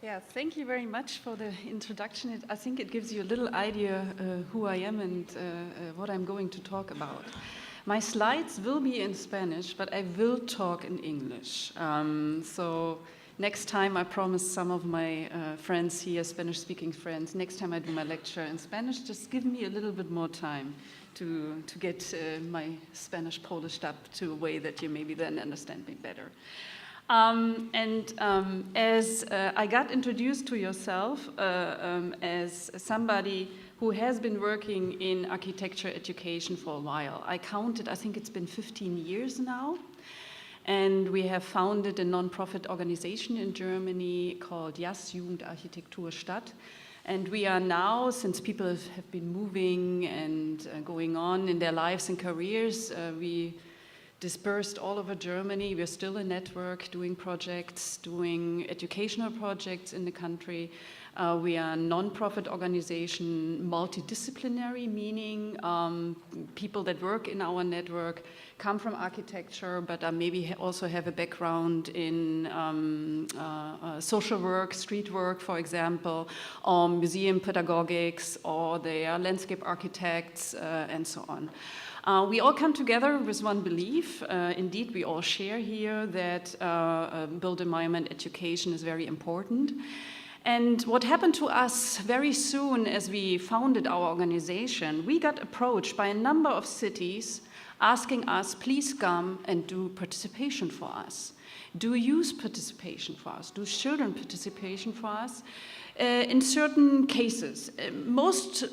Yeah, thank you very much for the introduction. I think it gives you a little idea who I am and what I'm going to talk about. My slides will be in Spanish, but I will talk in English. So next time, I promise some of my friends here, Spanish-speaking friends, next time I do my lecture in Spanish, just give me a little bit more time to get my Spanish-Polish up to a way that you maybe then understand me better. As I got introduced to yourself as somebody who has been working in architecture education for a while. I counted, I think it's been 15 years now. And we have founded a non-profit organization in Germany called Jungend-Architektur-Stadt. And we are now, since people have been moving and going on in their lives and careers, we dispersed all over Germany. We're still a network doing projects, doing educational projects in the country. We are a non-profit organization, multidisciplinary, meaning people that work in our network come from architecture, but maybe also have a background in social work, street work, for example, or museum pedagogics, or they are landscape architects, and so on. We all come together with one belief. Indeed, we all share here that built environment education is very important. And what happened to us very soon as we founded our organization, we got approached by a number of cities asking us, please come and do participation for us. Do youth participation for us? Do children participation for us? In certain cases, most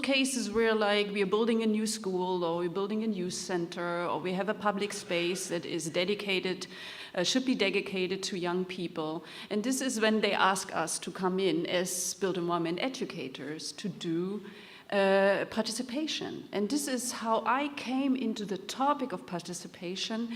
cases were like we are building a new school, or we're building a youth center, or we have a public space that is dedicated, should be dedicated to young people. And this is when they ask us to come in as built environment educators to do participation. And this is how I came into the topic of participation,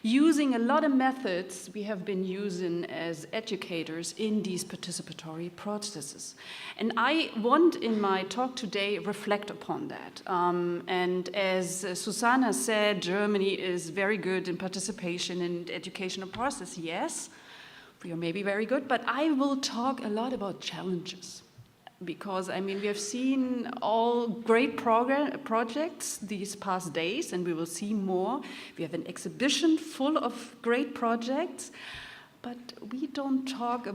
using a lot of methods we have been using as educators in these participatory processes. And I want in my talk today reflect upon that. And as Susanna said, Germany is very good in participation in the educational process. Yes, we are maybe very good, but I will talk a lot about challenges. Because, I mean, we have seen all great projects these past days, and we will see more. We have an exhibition full of great projects, but we don't talk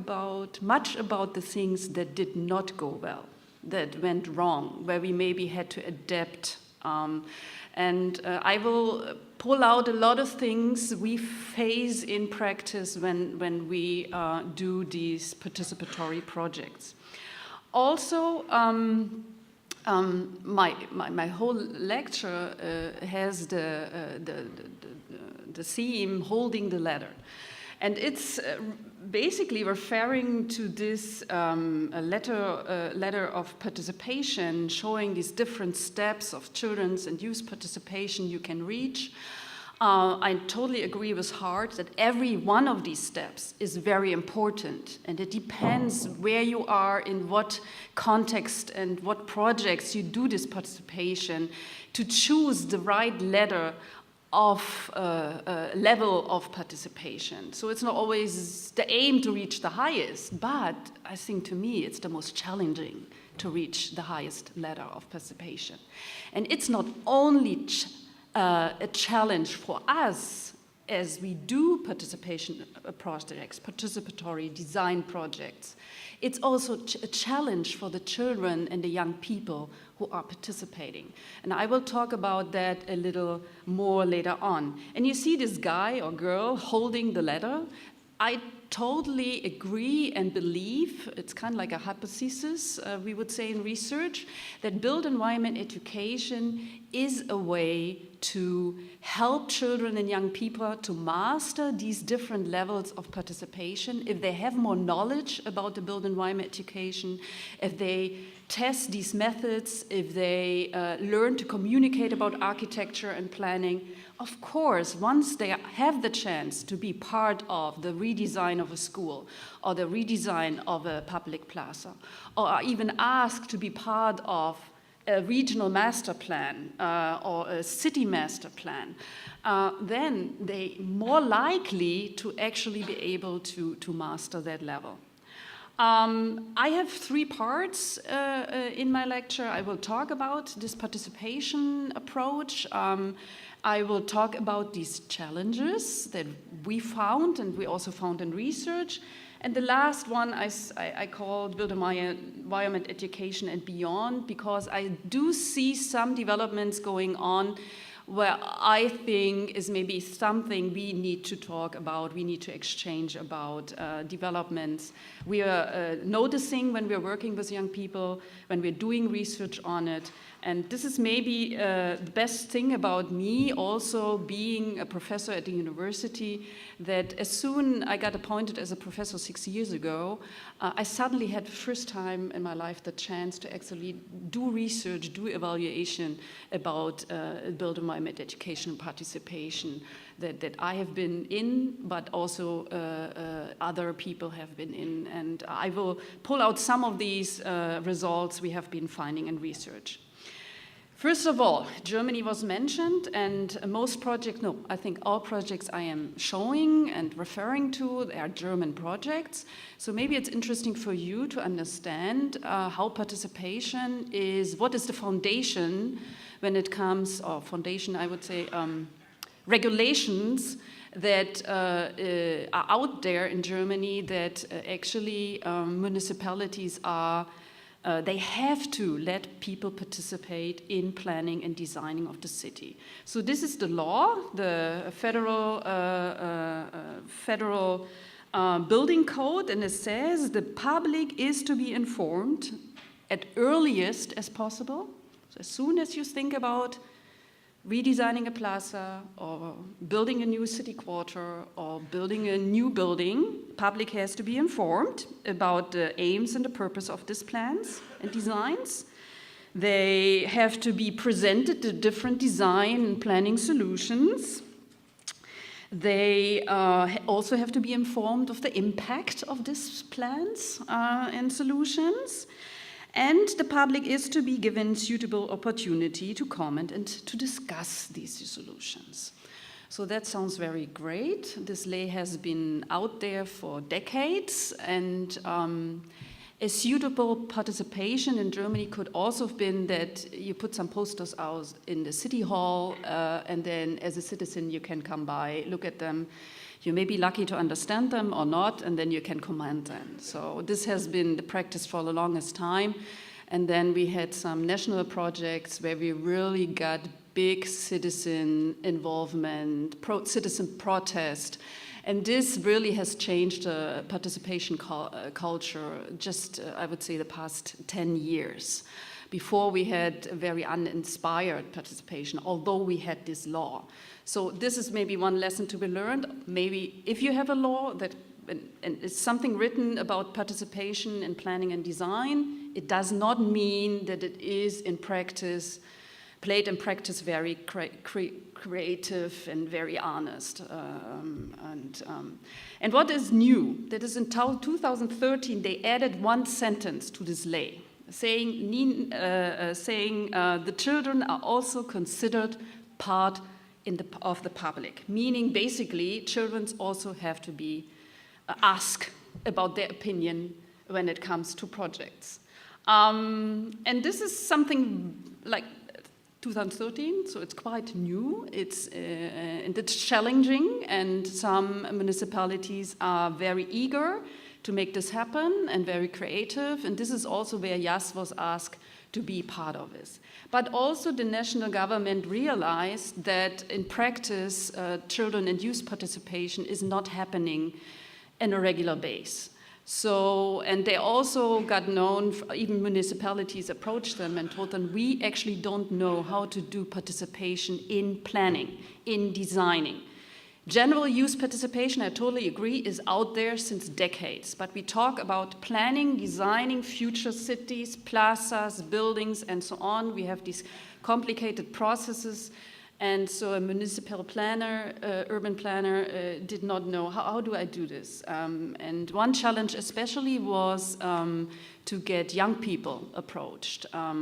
much about the things that did not go well, that went wrong, where we maybe had to adapt. I will pull out a lot of things we face in practice when we do these participatory projects. Also, my whole lecture has the theme holding the ladder. And it's basically referring to this ladder of participation, showing these different steps of children's and youth participation you can reach. I totally agree with Hart that every one of these steps is very important, and it depends where you are, in what context and what projects you do this participation, to choose the right level of participation. So it's not always the aim to reach the highest, but I think to me it's the most challenging to reach the highest ladder of participation. And it's not only a challenge for us as we do participation projects, participatory design projects. It's also a challenge for the children and the young people who are participating. And I will talk about that a little more later on. And you see this guy or girl holding the ladder. I totally agree and believe, it's kind of like a hypothesis, we would say in research, that built environment education is a way to help children and young people to master these different levels of participation. If they have more knowledge about the built environment education, if they test these methods, if they learn to communicate about architecture and planning, of course, once they have the chance to be part of the redesign of a school or the redesign of a public plaza, or are even asked to be part of a regional master plan or a city master plan, then they more likely to actually be able to master that level. I have 3 parts in my lecture. I will talk about this participation approach. I will talk about these challenges that we found and we also found in research. And the last one I called Build Environment Education and Beyond, because I do see some developments going on where I think is maybe something we need to talk about, we need to exchange about developments. We are noticing when we're working with young people, when we're doing research on it. And this is maybe the best thing about me also being a professor at the university, that as soon I got appointed as a professor 6 years ago, I suddenly had the first time in my life the chance to actually do research, do evaluation about build environment education and participation that I have been in, but also other people have been in. And I will pull out some of these results we have been finding in research. First of all, Germany was mentioned, and most projects, no, I think all projects I am showing and referring to, they are German projects. So maybe it's interesting for you to understand how participation is, what is the foundation when it comes, or foundation, I would say, regulations that are out there in Germany that actually municipalities are they have to let people participate in planning and designing of the city. So this is the law, the federal building code, and it says the public is to be informed at earliest as possible. So as soon as you think about redesigning a plaza or building a new city quarter or building a new building, public has to be informed about the aims and the purpose of these plans and designs. They have to be presented the different design and planning solutions. They also have to be informed of the impact of these plans and solutions. And the public is to be given suitable opportunity to comment and to discuss these solutions. So that sounds very great. This law has been out there for decades, and a suitable participation in Germany could also have been that you put some posters out in the city hall, and then as a citizen you can come by, look at them. You may be lucky to understand them or not, and then you can comment them. So this has been the practice for the longest time. And then we had some national projects where we really got big citizen involvement, citizen protest. And this really has changed the participation culture just, I would say, the past 10 years. Before we had a very uninspired participation, although we had this law. So this is maybe one lesson to be learned. Maybe if you have a law that and it's something written about participation in planning and design, it does not mean that it is in practice, played in practice very creative and very honest. And what is new? That is in 2013, they added one sentence to this law, saying the children are also considered part of the public, meaning basically children also have to be asked about their opinion when it comes to projects. And this is something like 2013, so it's quite new. And it's challenging, and some municipalities are very eager to make this happen and very creative. And this is also where JAS was asked to be part of this. But also the national government realized that in practice, children and youth participation is not happening on a regular basis. So, and they also got known, even municipalities approached them and told them, we actually don't know how to do participation in planning, in designing. General youth participation, I totally agree, is out there since decades, but we talk about planning, designing future cities, plazas, buildings, and so on. We have these complicated processes, and so a municipal planner, urban planner, did not know, how do I do this? And one challenge especially was to get young people approached. I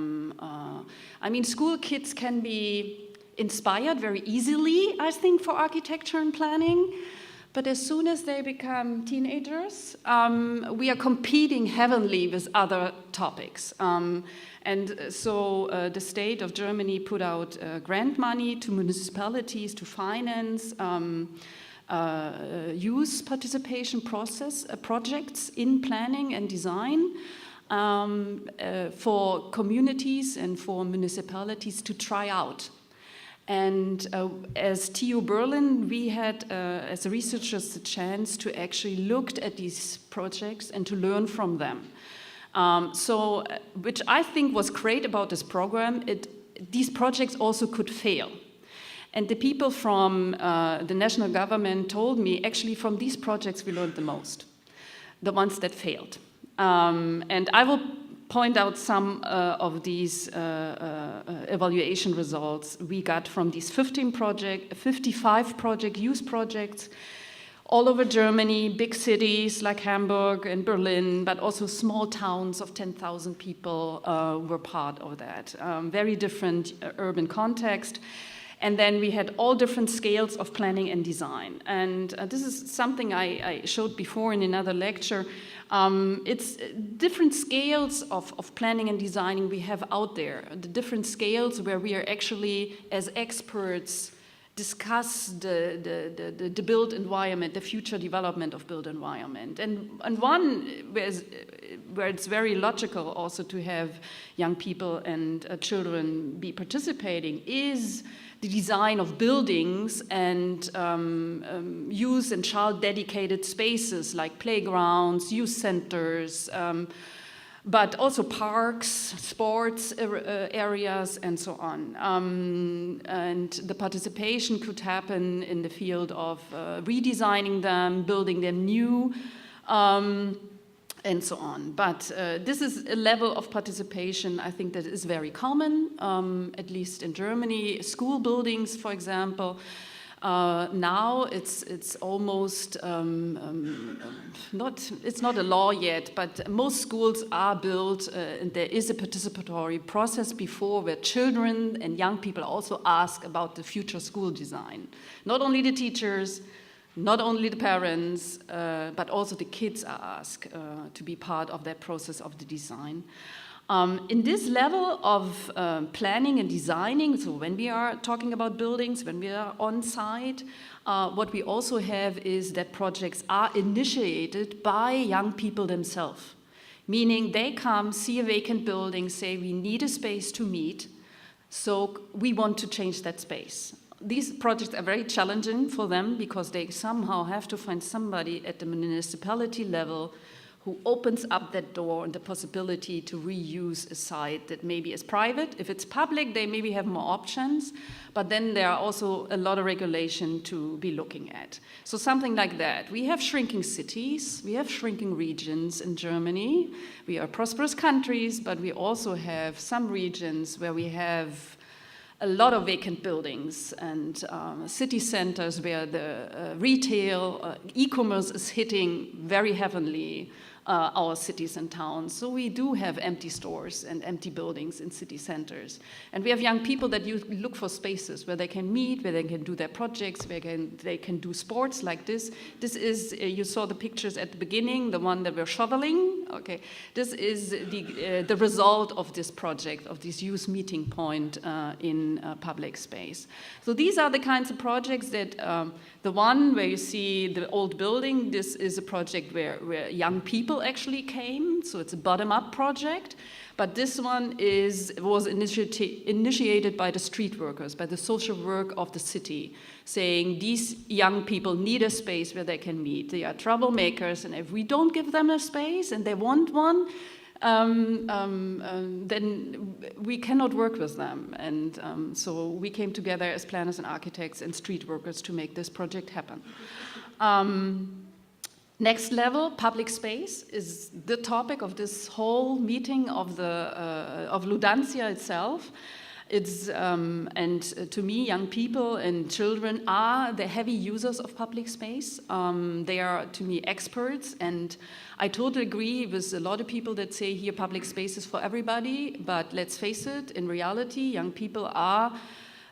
mean, school kids can be inspired very easily, I think, for architecture and planning. But as soon as they become teenagers, we are competing heavily with other topics. And so the state of Germany put out grant money to municipalities to finance youth participation projects in planning and design for communities and for municipalities to try out. And as TU Berlin, we had, as researchers, the chance to actually look at these projects and to learn from them. Which I think was great about this program, these projects also could fail. And the people from the national government told me, actually from these projects we learned the most, the ones that failed. And I will point out some of these evaluation results we got from these 55 youth projects all over Germany, big cities like Hamburg and Berlin, but also small towns of 10,000 people were part of that. Very different urban context. And then we had all different scales of planning and design. And this is something I showed before in another lecture. It's different scales of planning and designing we have out there, the different scales where we are actually, as experts, discuss the built environment, the future development of built environment. And one where it's very logical also to have young people and children be participating is the design of buildings and youth and child dedicated spaces like playgrounds, youth centers, but also parks, sports areas, and so on. And the participation could happen in the field of redesigning them, building them new, and so on. But this is a level of participation, I think, that is very common, at least in Germany. School buildings, for example, now it's almost it's not a law yet, but most schools are built and there is a participatory process before where children and young people also ask about the future school design. Not only the teachers, not only the parents, but also the kids are asked to be part of that process of the design. In this level of planning and designing, so when we are talking about buildings, when we are on site, what we also have is that projects are initiated by young people themselves. Meaning they come, see a vacant building, say we need a space to meet, so we want to change that space. These projects are very challenging for them because they somehow have to find somebody at the municipality level who opens up that door and the possibility to reuse a site that maybe is private. If it's public, they maybe have more options, but then there are also a lot of regulation to be looking at. So something like that. We have shrinking cities, we have shrinking regions in Germany. We are prosperous countries, but we also have some regions where we have a lot of vacant buildings and city centers where the retail, e-commerce is hitting very heavily our cities and towns. So we do have empty stores and empty buildings in city centers. And we have young people that look for spaces where they can meet, where they can do their projects, where they can do sports like this. This is, you saw the pictures at the beginning, the one that we're shoveling. Okay, this is the result of this project, of this youth meeting point in public space. So these are the kinds of projects that, the one where you see the old building, this is a project where young people actually came, so it's a bottom-up project. But this one was initiated by the street workers, by the social work of the city, saying these young people need a space where they can meet. They are troublemakers, and if we don't give them a space and they want one, then we cannot work with them. And so we came together as planners and architects and street workers to make this project happen. Next level, public space, is the topic of this whole meeting of Ludantia itself. It's, and to me, young people and children are the heavy users of public space. They are, to me, experts, and I totally agree with a lot of people that say here public space is for everybody, but let's face it, in reality, young people are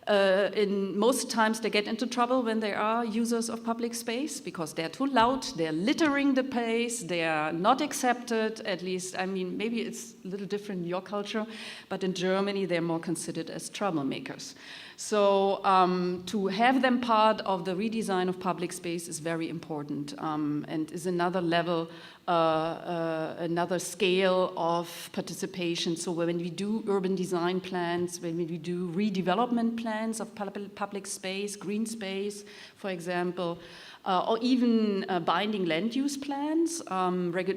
In most times they get into trouble when they are users of public space because they're too loud, they're littering the place, they are not accepted, at least, I mean, maybe it's a little different in your culture, but in Germany they're more considered as troublemakers. So to have them part of the redesign of public space is very important and is another level, another scale of participation. So when we do urban design plans, when we do redevelopment plans of public space, green space, for example, or even binding land use plans,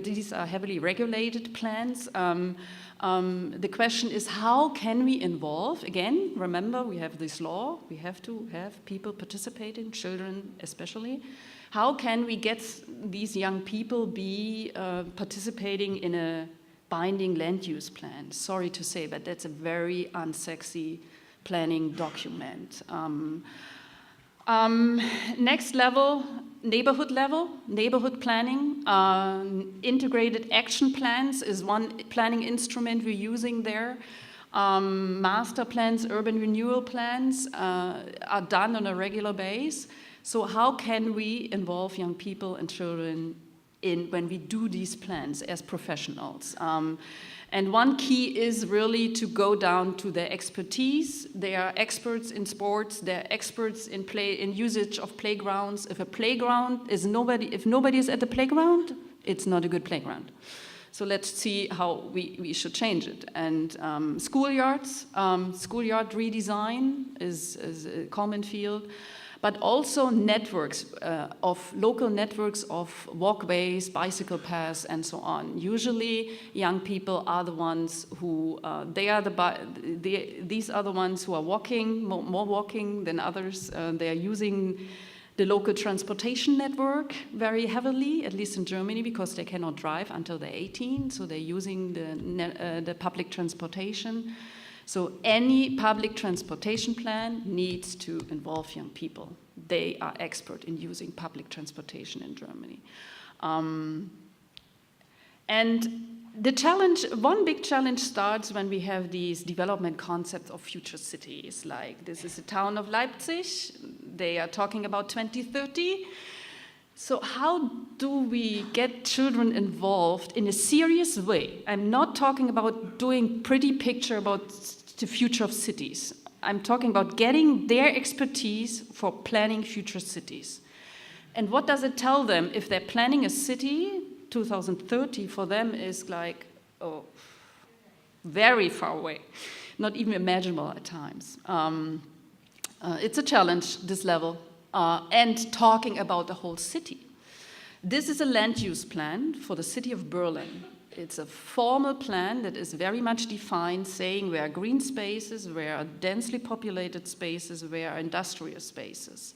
these are heavily regulated plans. The question is, how can we involve? Again, remember, we have this law. We have to have people participating, children especially. How can we get these young people be participating in a binding land use plan? Sorry to say, but that's a very unsexy planning document. Next level, neighborhood planning. Integrated action plans is one planning instrument we're using there. Master plans, urban renewal plans are done on a regular basis. So how can we involve young people and children when we do these plans as professionals? And one key is really to go down to their expertise. They are experts in sports. They're experts in usage of playgrounds. If a playground is if nobody is at the playground, it's not a good playground. So let's see how we should change it. And schoolyards, schoolyard redesign is a common field. But also networks local networks of walkways, bicycle paths, and so on. Usually, young people are the ones who these are the ones who are walking more walking than others. They are using the local transportation network very heavily, at least in Germany, because they cannot drive until they're 18. So they're using the public transportation. So any public transportation plan needs to involve young people. They are expert in using public transportation in Germany. And the challenge, one big challenge starts when we have these development concepts of future cities. Like this is the town of Leipzig. They are talking about 2030. So how do we get children involved in a serious way? I'm not talking about doing pretty picture about the future of cities. I'm talking about getting their expertise for planning future cities. And what does it tell them if they're planning a city? 2030 for them is like, oh, very far away, not even imaginable at times. It's a challenge, this level. And talking about the whole city. This is a land use plan for the city of Berlin. It's a formal plan that is very much defined, saying where are green spaces, where are densely populated spaces, where are industrial spaces.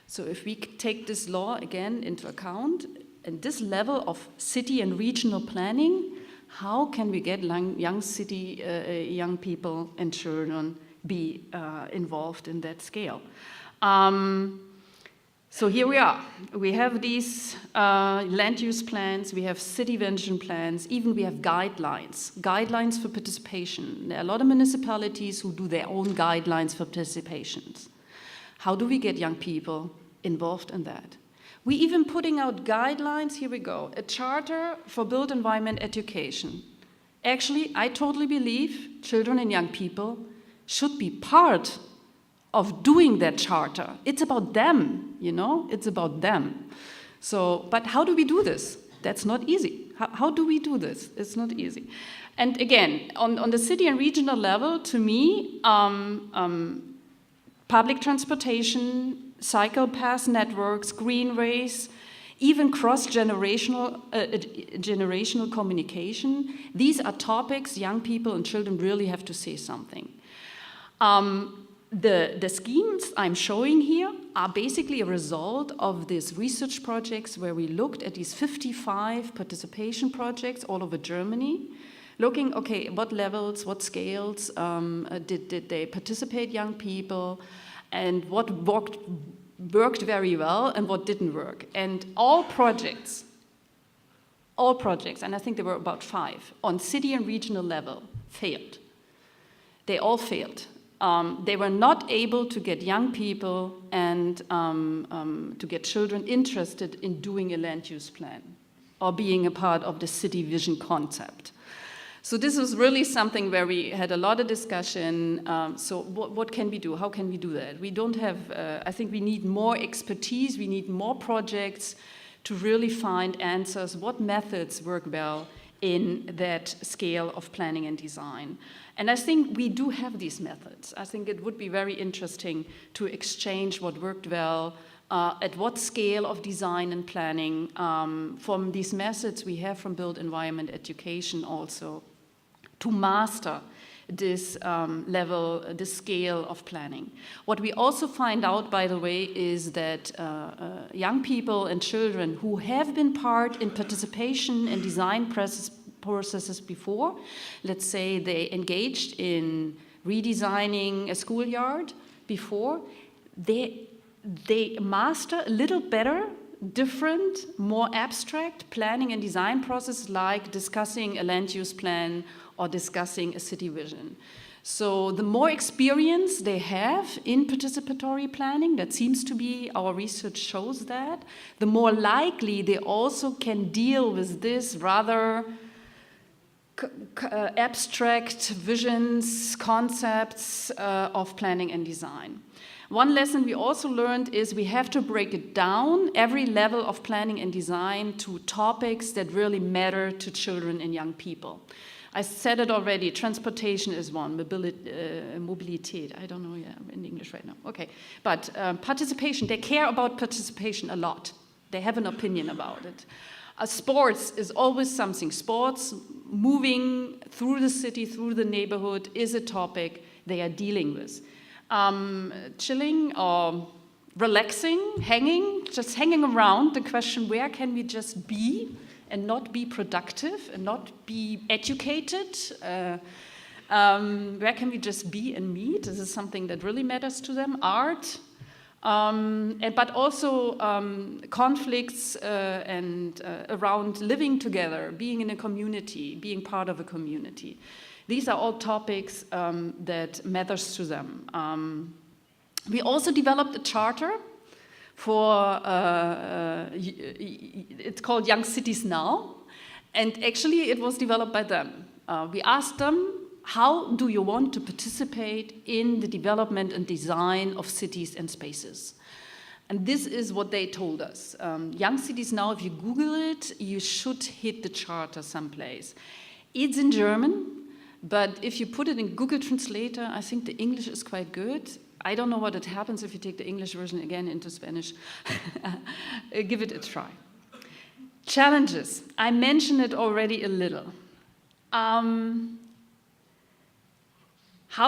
So if we take this law again into account, and this level of city and regional planning, how can we get young people and children be involved in that scale? So here we are. We have these land use plans, we have city vision plans, even we have guidelines for participation. There are a lot of municipalities who do their own guidelines for participations. How do we get young people involved in that? We even putting out guidelines, here we go, a charter for built environment education. Actually, I totally believe children and young people should be part of doing that charter. It's about them, you know, it's about them. So, but how do we do this? That's not easy. How do we do this? It's not easy. And again, on the city and regional level, to me, public transportation, cycle path networks, greenways, even cross-generational generational communication, these are topics young people and children really have to say something. The schemes I'm showing here are basically a result of these research projects where we looked at these 55 participation projects all over Germany, looking, okay, what levels, what scales did they participate, young people, and what worked very well and what didn't work. And all projects, and I think there were about 5, on city and regional level, failed. They all failed. They were not able to get young people and to get children interested in doing a land use plan or being a part of the city vision concept. So this was really something where we had a lot of discussion. So what can we do? How can we do that? We don't have, I think we need more expertise, we need more projects to really find answers, what methods work well in that scale of planning and design. And I think we do have these methods. I think it would be very interesting to exchange what worked well, at what scale of design and planning. From these methods we have from built environment education also, to master this level, this scale of planning. What we also find out, by the way, is that young people and children who have been part in participation in design processes before, let's say they engaged in redesigning a schoolyard before, they master a little better different, more abstract planning and design process, like discussing a land use plan or discussing a city vision. So the more experience they have in participatory planning, that seems to be, our research shows that, the more likely they also can deal with this rather abstract visions, concepts of planning and design. One lesson we also learned is we have to break it down, every level of planning and design, to topics that really matter to children and young people. I said it already, transportation is one, mobilität, I don't know in English right now, okay. But participation, they care about participation a lot. They have an opinion about it. Sports is always something. Sports, moving through the city, through the neighborhood, is a topic they are dealing with. Chilling or relaxing, just hanging around, the question, where can we just be and not be productive and not be educated? Where can we just be and meet? This is something that really matters to them. Art, but also conflicts and around living together, being in a community, being part of a community. These are all topics that matters to them. We also developed a charter for, it's called Young Cities Now, and actually it was developed by them. We asked them, how do you want to participate in the development and design of cities and spaces? And this is what they told us. Young Cities Now, if you Google it, you should hit the charter someplace. It's in German. But if you put it in Google Translator, I think the English is quite good. I don't know what it happens if you take the English version again into Spanish. Give it a try. Challenges. I mentioned it already a little. How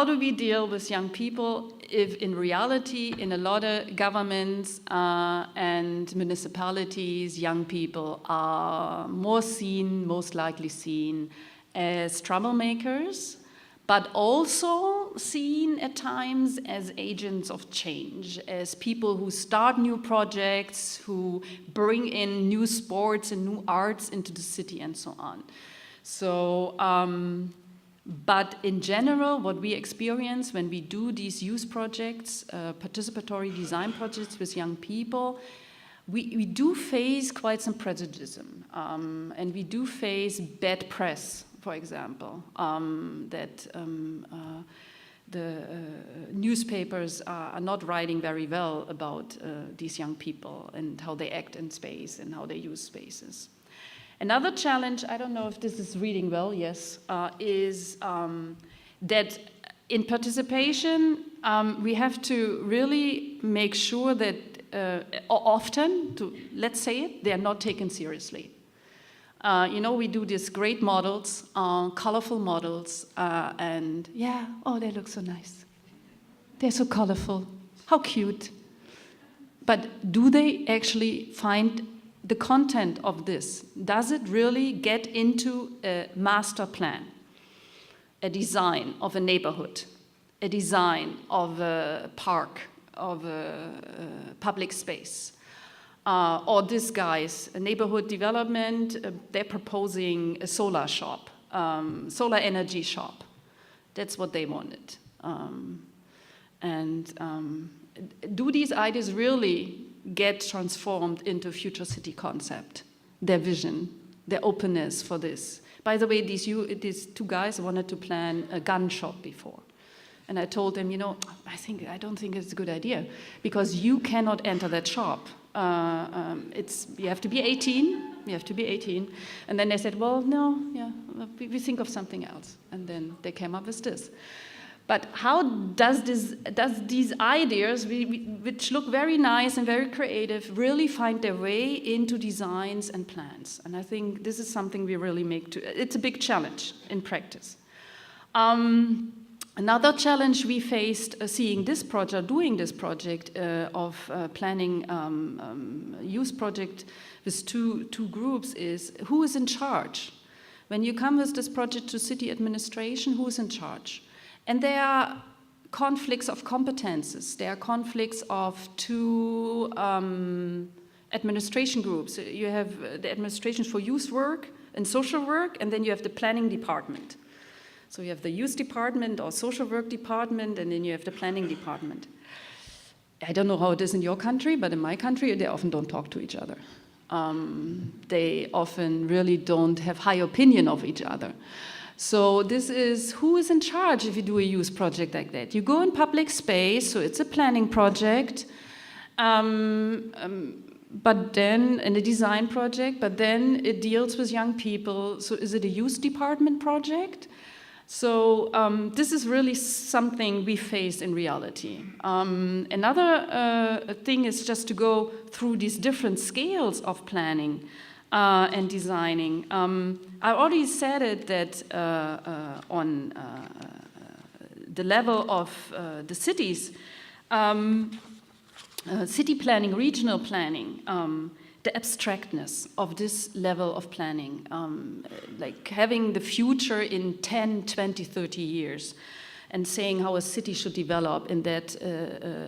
do we deal with young people if in reality, in a lot of governments and municipalities, young people are most likely seen as troublemakers, but also seen at times as agents of change, as people who start new projects, who bring in new sports and new arts into the city and so on. So, but in general, what we experience when we do these youth projects, participatory design projects with young people, we do face quite some prejudice, and we do face bad press. For example, that the newspapers are not writing very well about these young people and how they act in space and how they use spaces. Another challenge, I don't know if this is reading well, yes, is that in participation, we have to really make sure that often, let's say it, they are not taken seriously. We do these great models, colorful models, and yeah, oh, they look so nice. They're so colorful. How cute. But do they actually find the content of this? Does it really get into a master plan, a design of a neighborhood, a design of a park, of a public space? Or this guy's neighborhood development, they're proposing a solar shop, solar energy shop. That's what they wanted. And do these ideas really get transformed into future city concept, their vision, their openness for this? By the way, these two guys wanted to plan a gun shop before. And I told them, you know, I don't think it's a good idea, because you cannot enter that shop. You have to be 18. You have to be 18. And then they said, well, no, yeah, we think of something else. And then they came up with this. But how does these ideas, which look very nice and very creative, really find their way into designs and plans? And I think this is something we really it's a big challenge in practice. Another challenge we faced doing this project of planning youth project with two groups is who is in charge? When you come with this project to city administration, who is in charge? And there are conflicts of competences. There are conflicts of two administration groups. You have the administration for youth work and social work, and then you have the planning department. So you have the youth department or social work department, and then you have the planning department. I don't know how it is in your country, but in my country, they often don't talk to each other. They often really don't have high opinion of each other. So this is who is in charge if you do a youth project like that. You go in public space, so it's a planning project, but then in a design project, but then it deals with young people. So is it a youth department project? So this is really something we face in reality. Another thing is just to go through these different scales of planning and designing. I already said it that on the level of the cities, city planning, regional planning, the abstractness of this level of planning, like having the future in 10, 20, 30 years and saying how a city should develop in that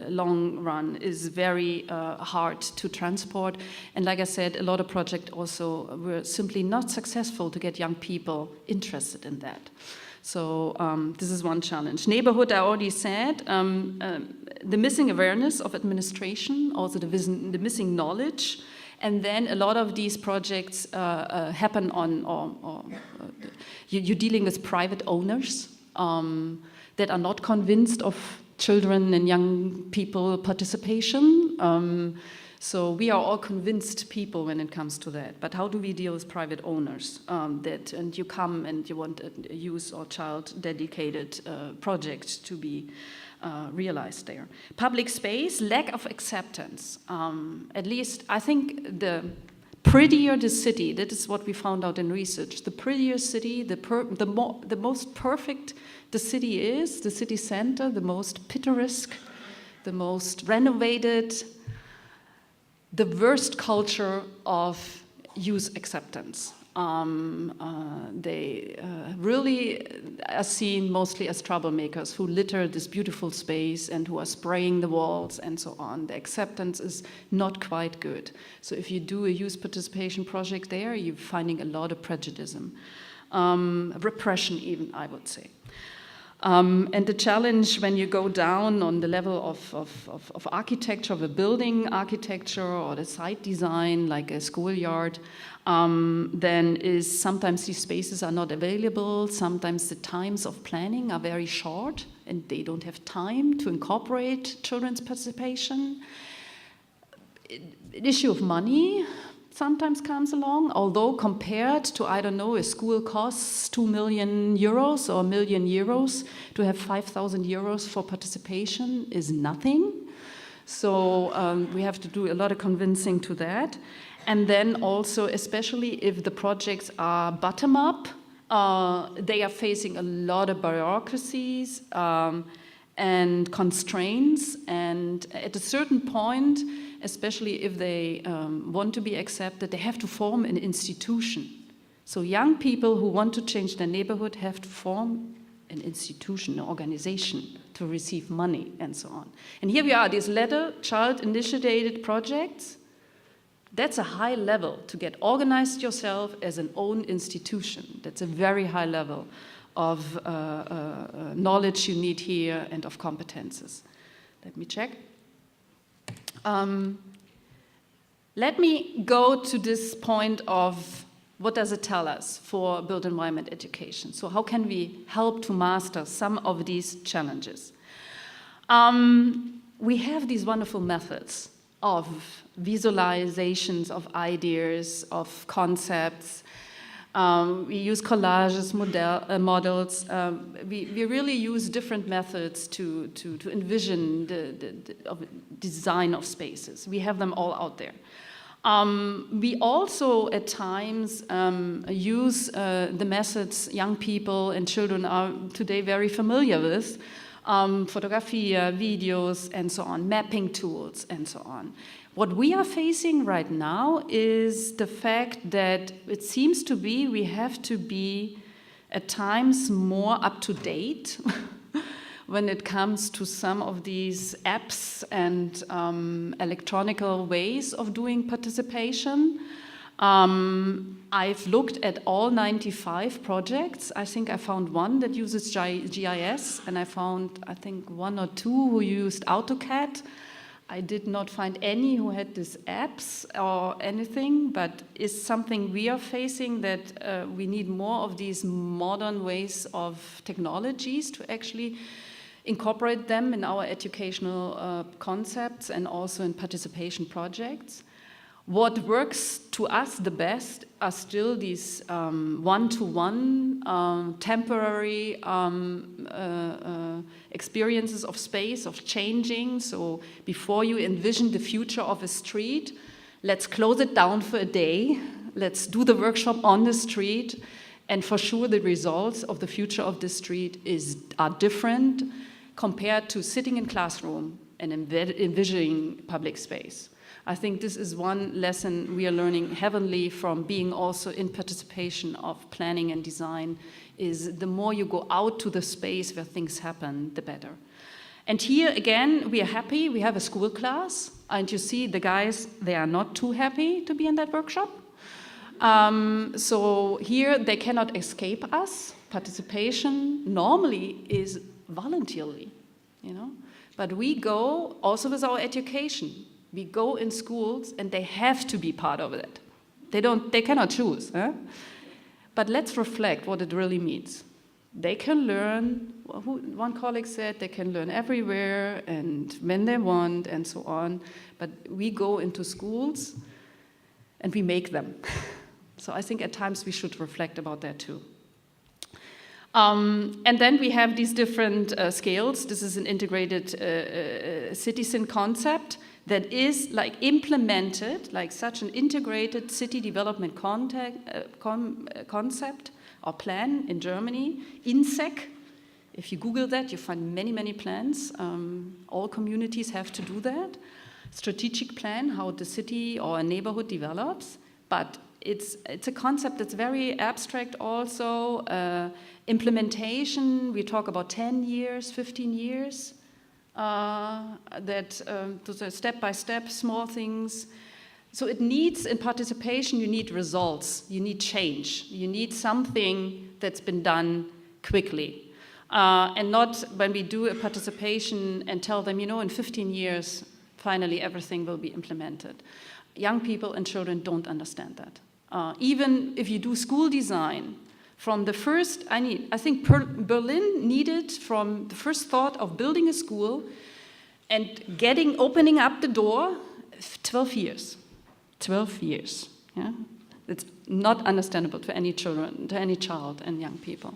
long run is very hard to transport. And like I said, a lot of projects also were simply not successful to get young people interested in that. So this is one challenge. Neighborhood, I already said, the missing awareness of administration, also the missing knowledge. And then a lot of these projects happen on, you're dealing with private owners that are not convinced of children and young people participation. So we are all convinced people when it comes to that. But how do we deal with private owners and you come and you want a youth or child dedicated project to be realized there. Public space, lack of acceptance. At least I think the prettier the city, that is what we found out in research, the prettier city, the most perfect the city is, the city center, the most picturesque, the most renovated, the worst culture of youth acceptance. They really are seen mostly as troublemakers who litter this beautiful space and who are spraying the walls and so on. The acceptance is not quite good. So if you do a youth participation project there, you're finding a lot of prejudice, repression even, I would say. And the challenge when you go down on the level of architecture, of a building architecture or the site design, like a schoolyard, then is sometimes these spaces are not available. Sometimes the times of planning are very short and they don't have time to incorporate children's participation. An issue of money sometimes comes along, although compared to, I don't know, a school costs 2 million euros or 1 million euros, to have 5,000 euros for participation is nothing. So we have to do a lot of convincing to that. And then also, especially if the projects are bottom-up, they are facing a lot of bureaucracies and constraints. And at a certain point, especially if they want to be accepted, they have to form an institution. So young people who want to change their neighborhood have to form an institution, an organization to receive money and so on. And here we are, these little child-initiated projects. That's a high level to get organized yourself as an own institution. That's a very high level of knowledge you need here and of competences. Let me check. Let me go to this point of what does it tell us for built environment education? So how can we help to master some of these challenges? We have these wonderful methods of visualizations of ideas, of concepts. We use collages, models. We really use different methods to envision the design of spaces. We have them all out there. We also, at times, use the methods young people and children are today very familiar with, photography, videos, and so on, mapping tools, and so on. What we are facing right now is the fact that it seems to be we have to be, at times, more up to date when it comes to some of these apps and electronical ways of doing participation. I've looked at all 95 projects. I think I found one that uses GIS, and I found, I think, one or two who used AutoCAD. I did not find any who had these apps or anything, but it's something we are facing, that we need more of these modern ways of technologies to actually incorporate them in our educational concepts and also in participation projects. What works to us the best are still these one-to-one, temporary experiences of space, of changing. So before you envision the future of a street, let's close it down for a day. Let's do the workshop on the street. And for sure, the results of the future of the street are different compared to sitting in classroom and envisioning public space. I think this is one lesson we are learning heavily from being also in participation of planning and design, is the more you go out to the space where things happen, the better. And here again, we are happy. We have a school class, and you see the guys, they are not too happy to be in that workshop. So here they cannot escape us. Participation normally is voluntarily, you know, but we go also with our education. We go in schools and they have to be part of it. They cannot choose. Huh? But let's reflect what it really means. They can learn, one colleague said, they can learn everywhere and when they want and so on. But we go into schools and we make them. So I think at times we should reflect about that too. And then we have these different scales. This is an integrated citizen concept that is like implemented, like such an integrated city development concept or plan in Germany, INSEC. If you Google that, you find many, many plans. All communities have to do that. Strategic plan, how the city or a neighborhood develops, but it's a concept that's very abstract also. Implementation, we talk about 10 years, 15 years. Those are step-by-step, small things. So it needs, in participation, you need results, you need change, you need something that's been done quickly. And not when we do a participation and tell them, you know, in 15 years, finally everything will be implemented. Young people and children don't understand that. Even if you do school design, from the first, I think Berlin needed, from the first thought of building a school and opening up the door, 12 years. 12 years. Yeah? It's not understandable to any child and young people.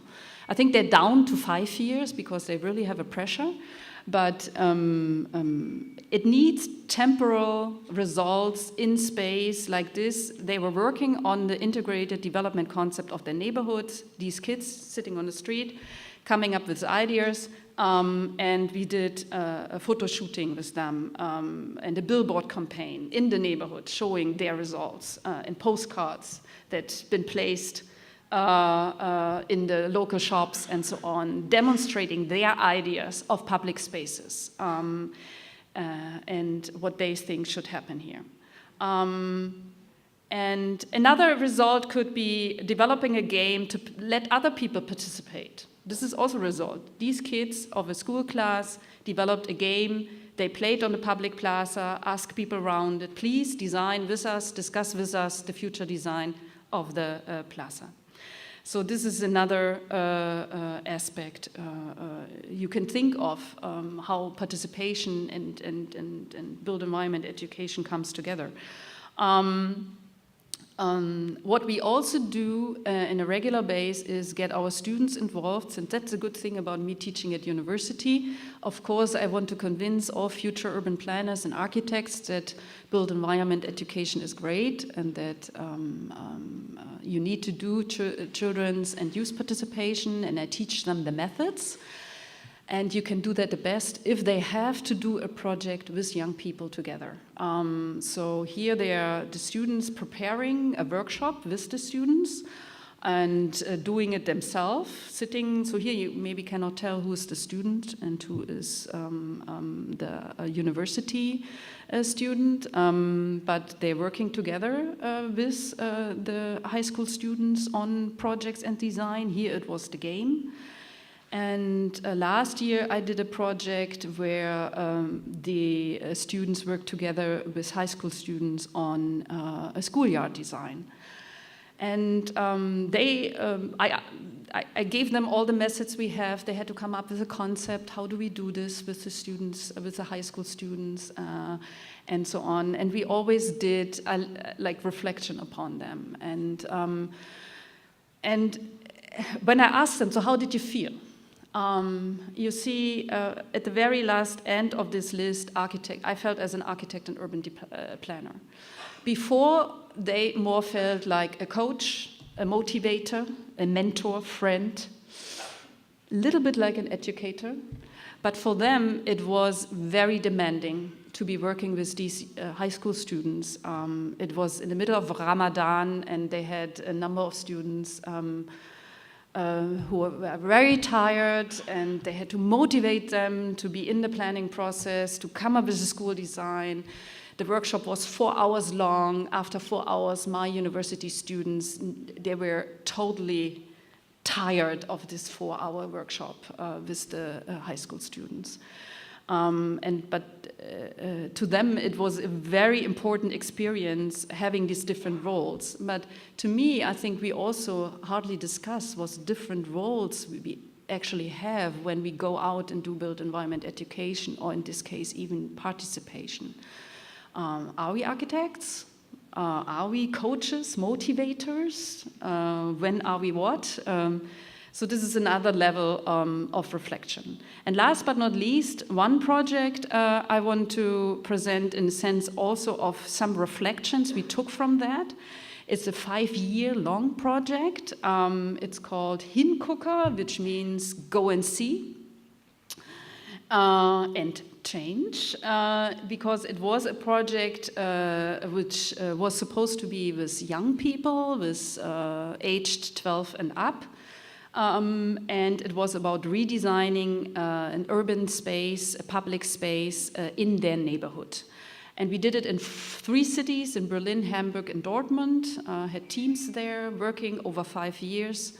I think they're down to 5 years because they really have a pressure, but it needs temporal results in space like this. They were working on the integrated development concept of their neighborhoods, these kids sitting on the street, coming up with ideas, and we did a photo shooting with them and a billboard campaign in the neighborhood showing their results and postcards that's been placed in the local shops and so on, demonstrating their ideas of public spaces and what they think should happen here. And another result could be developing a game to let other people participate. This is also a result. These kids of a school class developed a game They played on the public plaza, asked people around it, please design with us, discuss with us the future design of the plaza. So this is another aspect you can think of, how participation and built environment education comes together. What we also do in a regular base is get our students involved, and that's a good thing about me teaching at university. Of course, I want to convince all future urban planners and architects that built environment education is great and that you need to do children's and youth participation, and I teach them the methods. And you can do that the best if they have to do a project with young people together. So here they are the students preparing a workshop with the students and doing it themselves, sitting. So here you maybe cannot tell who is the student and who is the university student, but they're working together with the high school students on projects and design. Here it was the game. And last year I did a project where the students worked together with high school students on a schoolyard design. And I gave them all the methods we have. They had to come up with a concept. How do we do this with the students, with the high school students, and so on. And we always did like reflection upon them. And when I asked them, so how did you feel? You see, at the very last end of this list, architect. I felt as an architect and urban planner. Before, they more felt like a coach, a motivator, a mentor, friend, a little bit like an educator. But for them, it was very demanding to be working with these high school students. It was in the middle of Ramadan, and they had a number of students who were very tired, and they had to motivate them to be in the planning process, to come up with a school design. The workshop was 4 hours long. After 4 hours, my university students, they were totally tired of this 4-hour workshop with the high school students. But to them, it was a very important experience having these different roles. But to me, I think we also hardly discuss what different roles we actually have when we go out and do built environment education, or in this case, even participation. Are we architects? Are we coaches, motivators? When are we what? So this is another level of reflection. And last but not least, one project I want to present in a sense also of some reflections we took from that. It's a 5-year-long project. It's called Hingucker, which means go and see and change, because it was a project which was supposed to be with young people, with aged 12 and up. And it was about redesigning an urban space, a public space in their neighborhood. And we did it in 3 cities, in Berlin, Hamburg, and Dortmund. Had teams there working over 5 years.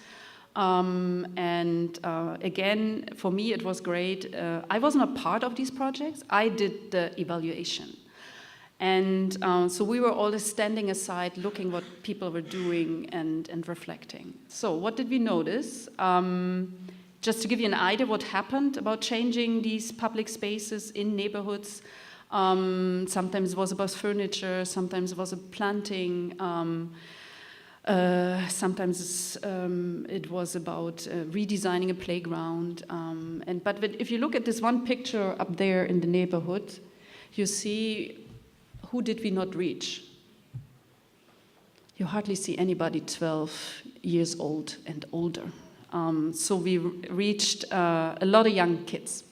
Again, for me, it was great. I wasn't a part of these projects. I did the evaluation. And so we were all standing aside, looking what people were doing and reflecting. So what did we notice? Just to give you an idea what happened about changing these public spaces in neighborhoods. Sometimes it was about furniture, sometimes it was a planting, sometimes it was about redesigning a playground. But if you look at this one picture up there in the neighborhood, you see, who did we not reach? You hardly see anybody 12 years old and older. So we reached a lot of young kids.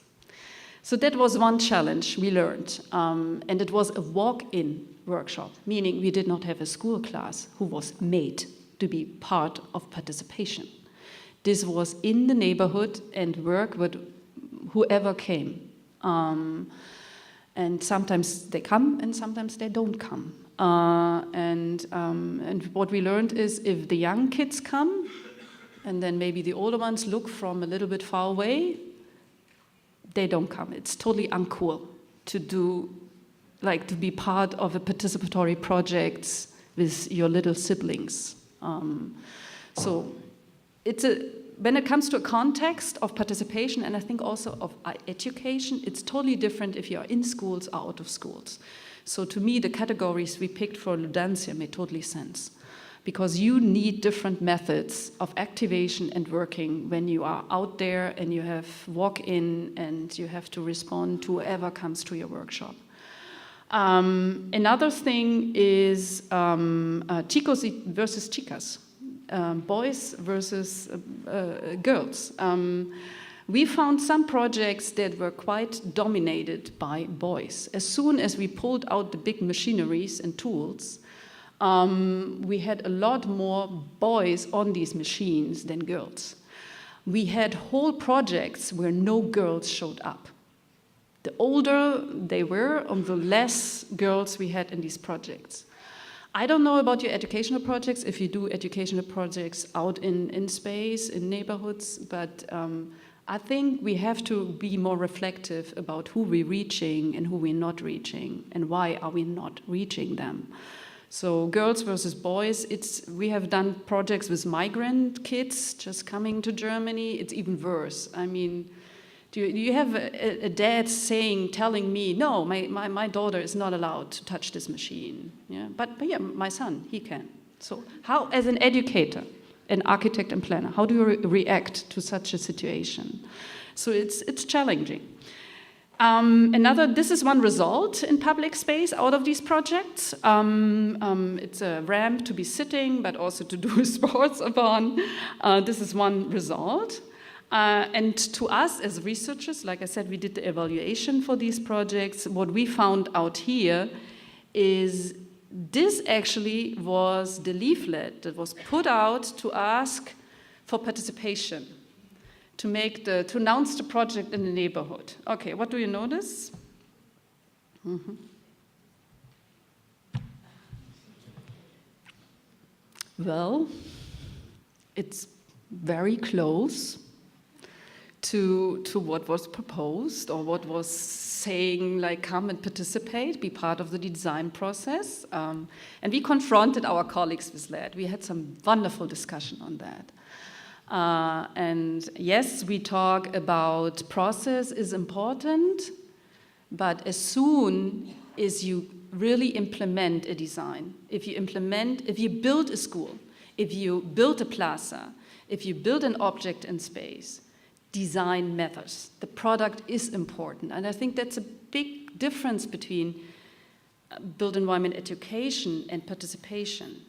So that was one challenge we learned. And it was a walk-in workshop, meaning we did not have a school class who was made to be part of participation. This was in the neighborhood and work with whoever came. And sometimes they come and sometimes they don't come. And what we learned is if the young kids come and then maybe the older ones look from a little bit far away, they don't come. It's totally uncool. to do, like to be part of a participatory projects with your little siblings. So when it comes to a context of participation, and I think also of education, it's totally different if you're in schools or out of schools. So to me, the categories we picked for Ludantia made totally sense, because you need different methods of activation and working when you are out there and you have walk-in and you have to respond to whoever comes to your workshop. Another thing is chicos versus chicas, boys versus girls. We found some projects that were quite dominated by boys. As soon as we pulled out the big machineries and tools, we had a lot more boys on these machines than girls. We had whole projects where no girls showed up. The older they were, the less girls we had in these projects. I don't know about your educational projects, if you do educational projects out in space, in neighborhoods, but I think we have to be more reflective about who we're reaching and who we're not reaching, and why are we not reaching them. So girls versus boys, we have done projects with migrant kids just coming to Germany. It's even worse. I mean, do you have a dad telling me, no, my daughter is not allowed to touch this machine? Yeah, but yeah, my son, he can. So how, as an educator, an architect and planner, how do you react to such a situation? So it's challenging. This is one result in public space out of these projects. It's a ramp to be sitting, but also to do sports upon. This is one result. And to us as researchers, like I said, we did the evaluation for these projects. What we found out here is this actually was the leaflet that was put out to ask for participation, to announce the project in the neighborhood. Okay, what do you notice? Mm-hmm. Well, it's very close to what was proposed, or what was saying, like, come and participate, be part of the design process. And we confronted our colleagues with that. We had some wonderful discussion on that. And yes, we talk about process is important, but as soon as you really implement a design, if you build a school, if you build a plaza, if you build an object in space, design matters. The product is important. And I think that's a big difference between built environment education and participation.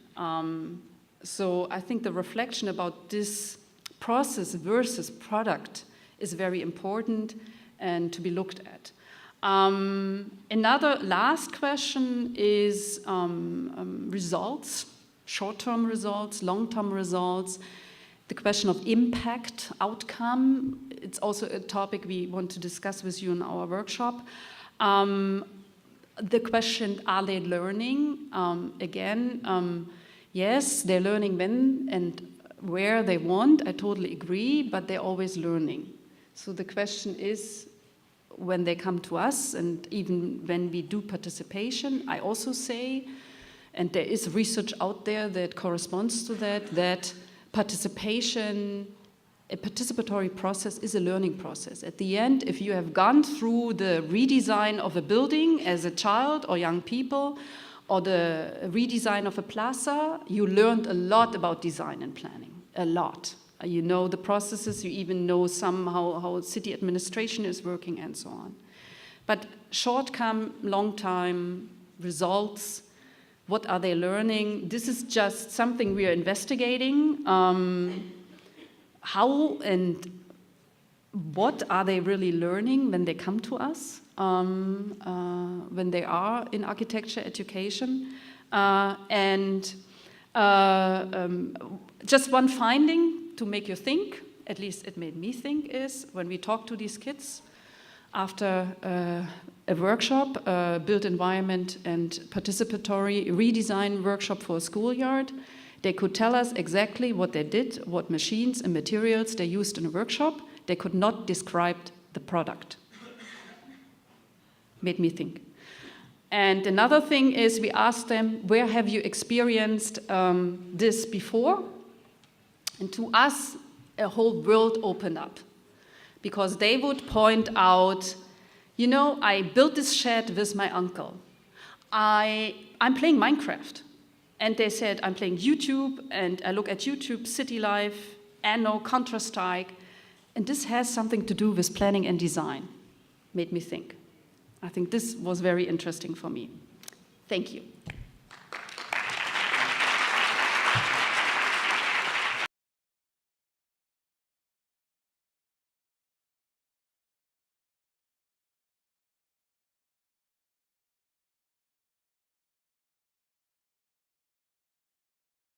So I think the reflection about this process versus product is very important and to be looked at. Another last question is results, short-term results, long-term results. The question of impact, outcome, it's also a topic we want to discuss with you in our workshop. The question, are they learning? Yes, they're learning when and where they want, I totally agree, but they're always learning. So the question is, when they come to us, and even when we do participation, I also say, and there is research out there that corresponds to that participation, a participatory process is a learning process. At the end, if you have gone through the redesign of a building as a child or young people, or the redesign of a plaza, you learned a lot about design and planning, a lot. You know the processes, you even know somehow how city administration is working and so on. But short-term, long-term results, what are they learning? This is just something we are investigating. How and what are they really learning when they come to us, when they are in architecture education? Just one finding to make you think, at least it made me think, is when we talk to these kids after a workshop, built environment and participatory redesign workshop for a schoolyard, they could tell us exactly what they did, what machines and materials they used in a workshop. They could not describe the product. Made me think. And another thing is we asked them, where have you experienced this before? And to us, a whole world opened up. Because they would point out, you know, I built this shed with my uncle. I'm playing Minecraft. And they said, I'm playing YouTube, and I look at YouTube, City Life, Anno, Counter-Strike, and this has something to do with planning and design. Made me think. I think this was very interesting for me. Thank you.